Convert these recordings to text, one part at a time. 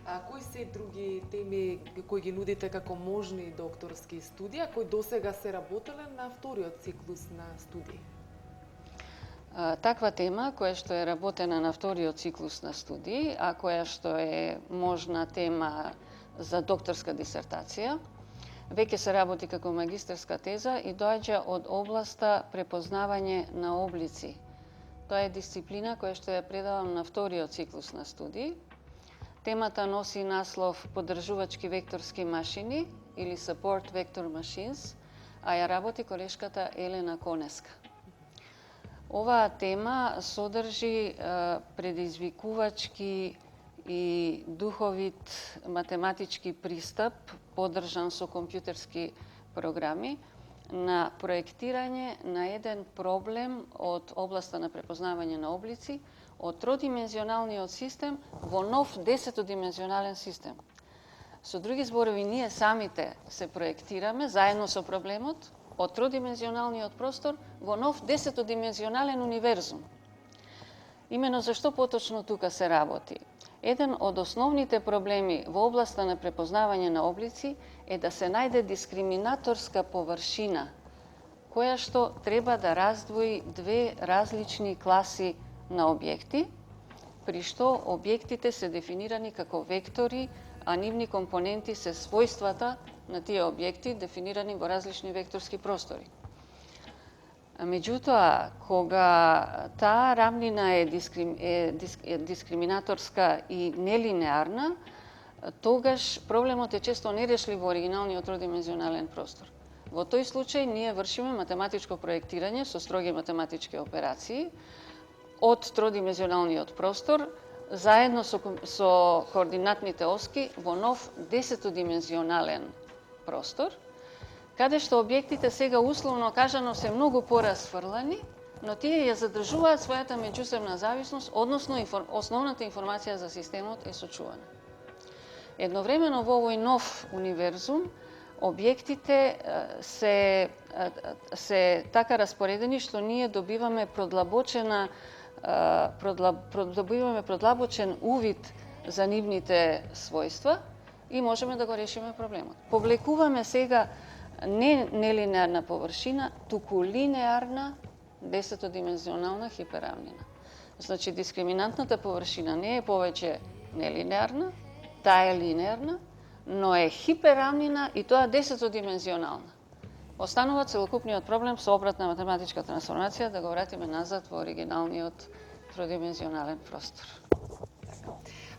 Кои се други теми кои ги нудите како можни докторски студии, кои досега се работеле на вториот циклус на студии? Таква тема која што е работена на вториот циклус на студии, а која што е можна тема за докторска дисертација, веќе се работи како магистерска теза и доаѓа од областа препознавање на облици. Тоа е дисциплина која што ја предавам на вториот циклус на студии. Темата носи наслов Поддржувачки векторски машини или Support Vector Machines, а ја работи колешката Елена Конеска. Оваа тема содржи предизвикувачки и духовит математички пристап, поддржан со компјутерски програми, на проектирање на еден проблем од областа на препознавање на облици, од тродимензионалниот систем во нов 10-димензионален систем. Со други зборови, ние самите се проектираме заедно со проблемот од тродимензионалниот простор во нов 10-димензионален универзум. Имено зашто поточно тука се работи? Еден од основните проблеми во областа на препознавање на облици е да се најде дискриминаторска површина, која што треба да раздвои две различни класи на објекти, при што објектите се дефинирани како вектори, а нивни компоненти се својствата на тие објекти дефинирани во различни векторски простори. Меѓутоа, кога таа рамнина е дискриминаторска и нелинеарна, тогаш проблемот е често нерешлив во оригиналниот тродимензионален простор. Во тој случај ние вршиме математичко проектирање со строги математички операции од тродимензионалниот простор заедно со координатните оски во нов 10-димензионален простор, каде што објектите сега условно кажано се многу поразфрлани, но тие ја задржуваат својата меѓусебна зависност, односно основната информација за системот е сочувана. Едновремено во овој нов универзум, објектите се така распоредени што ние добиваме продлабочен увид за нивните својства и можеме да го решиме проблемот. Повлекуваме сега не нелинеарна површина, туку линеарна 10-димензионална хиперрамнина. Значи, дискриминантната површина не е повеќе нелинеарна, таа е линеарна, но е хиперрамнина и тоа 10-димензионална. Останува целокупниот проблем со обратна математичка трансформација да го вратиме назад во оригиналниот тродимензионален простор.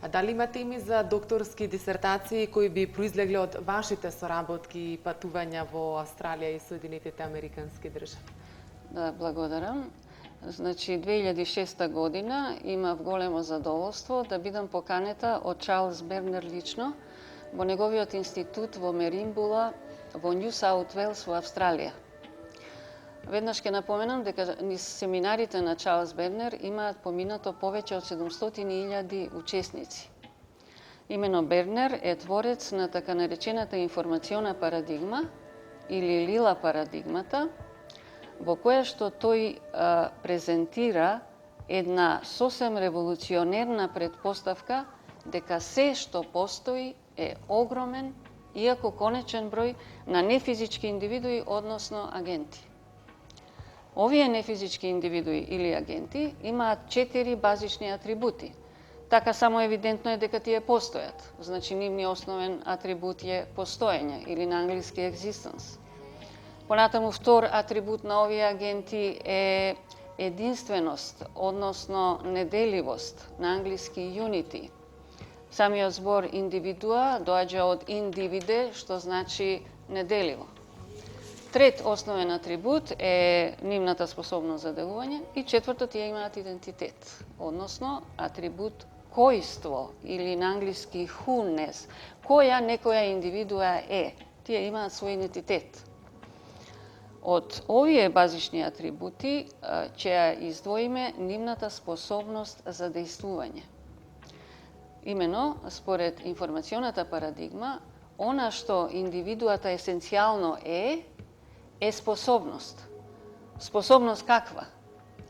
А дали има теми за докторски дисертации кои би произлегле од вашите соработки и патувања во Австралија и Соединетите Американски држави? Да, благодарам. Значи, 2006 година имав големо задоволство да бидам поканета од Чарлс Бернер лично во неговиот институт во Меримбула, во Нью Саут Велс во Австралија. Веднаш ќе напоменам дека низ семинарите на Чарлс Бернер имаат поминато повеќе од 700.000 учесници. Имено Бернер е творец на така наречената информациона парадигма или лила парадигмата, во која што тој презентира една сосем револуционерна предпоставка дека се што постои е огромен, иако конечен број на нефизички индивидуи, односно агенти. Овие нефизички индивидуи или агенти имаат 4 базични атрибути. Така само евидентно е дека тие постојат. Значи, нивниот основен атрибут е постоење или на англиски existence. Понатаму, втор атрибут на овие агенти е единственост, односно неделивост, на англиски unity. Самиот збор индивидуа доаѓа од индивиде, што значи неделиво. Трет основен атрибут е нивната способност за делување и четврто, тие имаат идентитет, односно атрибут којство или на англиски who-ness, која некоја индивидуа е. Тие имаат свој идентитет. Од овие базични атрибути ќе ја издвоиме нивната способност за дејствување. Имено, според информационата парадигма, она што индивидуата есенцијално е способност. Способност каква?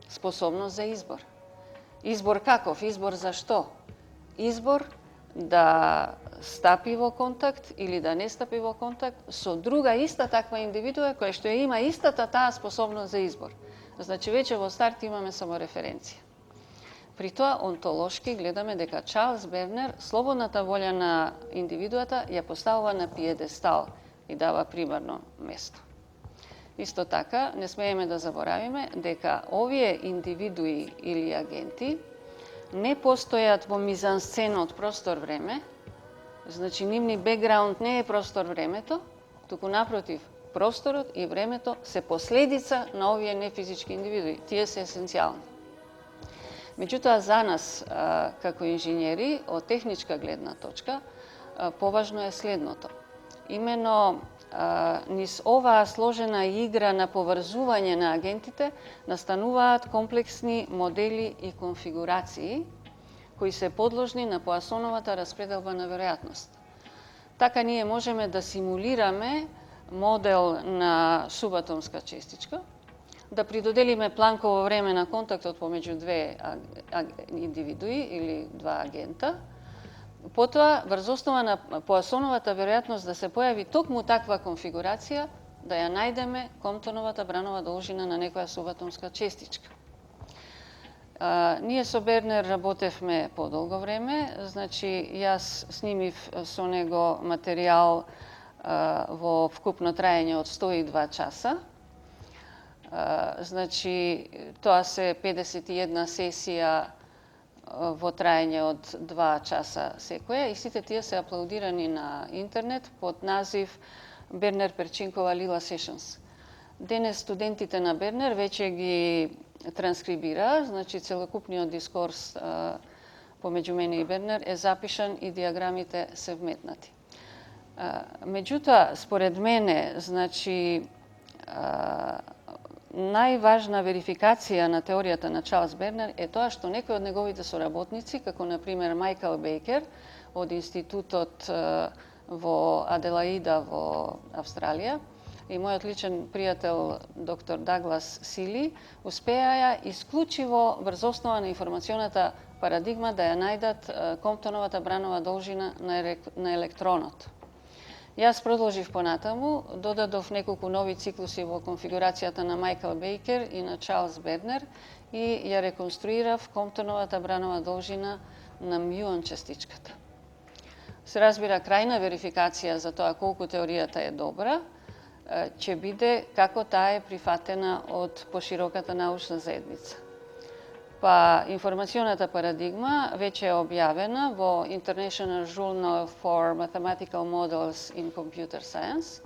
Способност за избор. Избор каков? Избор за што? Избор да стапи во контакт или да не стапи во контакт со друга иста таква индивидуа која што ја има истата таа способност за избор. Значи веќе во старт имаме само референција. При тоа онтолошки гледаме дека Чарлс Бернер слободната волја на индивидуата ја поставува на пиедестал и дава примерно место. Исто така, не смееме да заборавиме дека овие индивидуи или агенти не постојат во мизансцена од простор-време, значи нивни бекграунд не е простор-времето, туку напротив, просторот и времето се последица на овие нефизички индивидуи. Тие се есенцијални. Меѓутоа, за нас, како инженери, од техничка гледна точка, поважно е следното. Имено, низ оваа сложена игра на поврзување на агентите настануваат комплексни модели и конфигурации кои се подложни на Поасоновата распределба на веројатност. Така ние можеме да симулираме модел на субатомска честичка, да придоделиме Планково време на контактот помеѓу две индивидуи или два агента. Потоа, врз основа на Поасоновата веројатност да се појави токму таква конфигурација, да ја најдеме Комптоновата бранова должина на некоја субатомска честичка. Ние со Бернер работевме подолго време, значи јас снимив со него материјал во вкупно траење од 102 часа. Значи, тоа се 51 сесија во траење од 2 часа секоја и сите тие се аплаудирани на интернет под назив Бернер Перчинкова Лила Sessions. Денес студентите на Бернер веќе ги транскрибира, значи целокупниот дискорс помеѓу мене и Бернер е запишан и диаграмите се вметнати. Меѓутоа, според мене, значи најважна верификација на теоријата на Чарлс Бернер е тоа што некои од неговите соработници, како например Майкл Бейкер од институтот во Аделаида во Австралија и мојот личен пријател доктор Даглас Сили, успеаја исклучиво врз основа на информационата парадигма да ја најдат Комптоновата бранова должина на електронот. Јас продолжив понатаму, додадов неколку нови циклуси во конфигурацијата на Майкл Бейкер и на Чарлс Бернер и ја реконструирав Комптоновата бранова должина на мјуон частичката. Се разбира, крајна верификација за тоа колку теоријата е добра ќе биде како таа е прифатена од пошироката научна заедница. Па информационата парадигма веќе е објавена во International Journal for Mathematical Models in Computer Science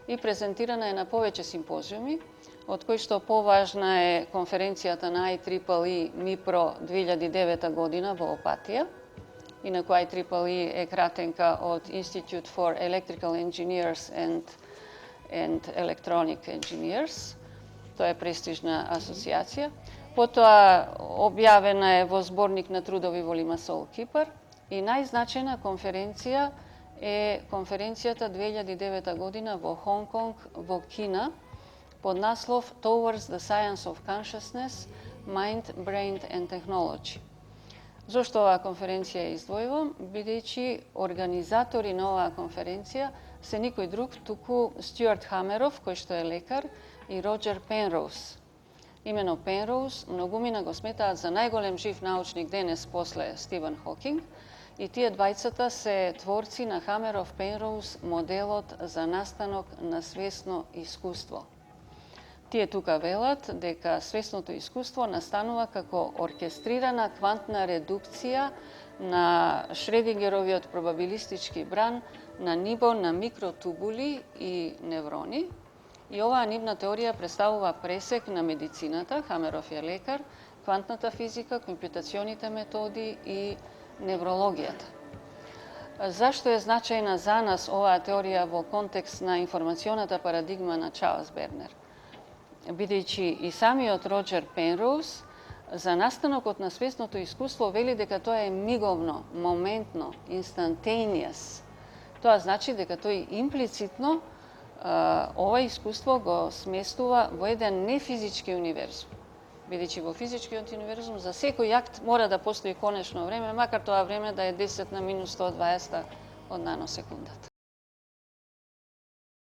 и презентирана е на повеќе симпозиуми, од кои што поважна е конференцијата на IEEE MIPRO 2009 година во Опатија, инаку IEEE е кратенка од Institute for Electrical Engineers and Electronic Engineers. Тоа е престижна асоциација. Потоа објавена е во зборник на трудови во Лимасол, Кипар и најзначајна конференција е конференцијата 2009 година во Хонг Конг во Кина под наслов Towards the Science of Consciousness, Mind, Brain and Technology. Зошто оваа конференција издвојувам? Бидејќи организатори на оваа конференција се никој друг, туку Стюарт Хамеров, кој што е лекар, и Роџер Пенроуз. Имено Пенроуз многумина го сметаат за најголем жив научник денес после Стивен Хокинг и тие двајцата се творци на Хамеров Пенроуз моделот за настанок на свесно искуство. Тие тука велат дека свесното искуство настанува како оркестрирана квантна редукција на Шредингеровиот пробабилистички бран на ниво на микротубули и неврони. И оваа нивна теорија представува пресек на медицината, Хамеров е лекар, квантната физика, компјутационите методи и неврологијата. Зашто е значајна за нас оваа теорија во контекст на информационата парадигма на Чарлс Бернер? Бидејќи и самиот Роџер Пенроуз за настанокот на свесното искуство вели дека тоа е миговно, моментно, instantaneous. Тоа значи дека тој имплицитно ова искуство го сместува во еден нефизички универзум. Бидејќи во физичкиот универзум за секој акт мора да постои конечно време, макар тоа време да е 10 на минус 120 од наносекундата.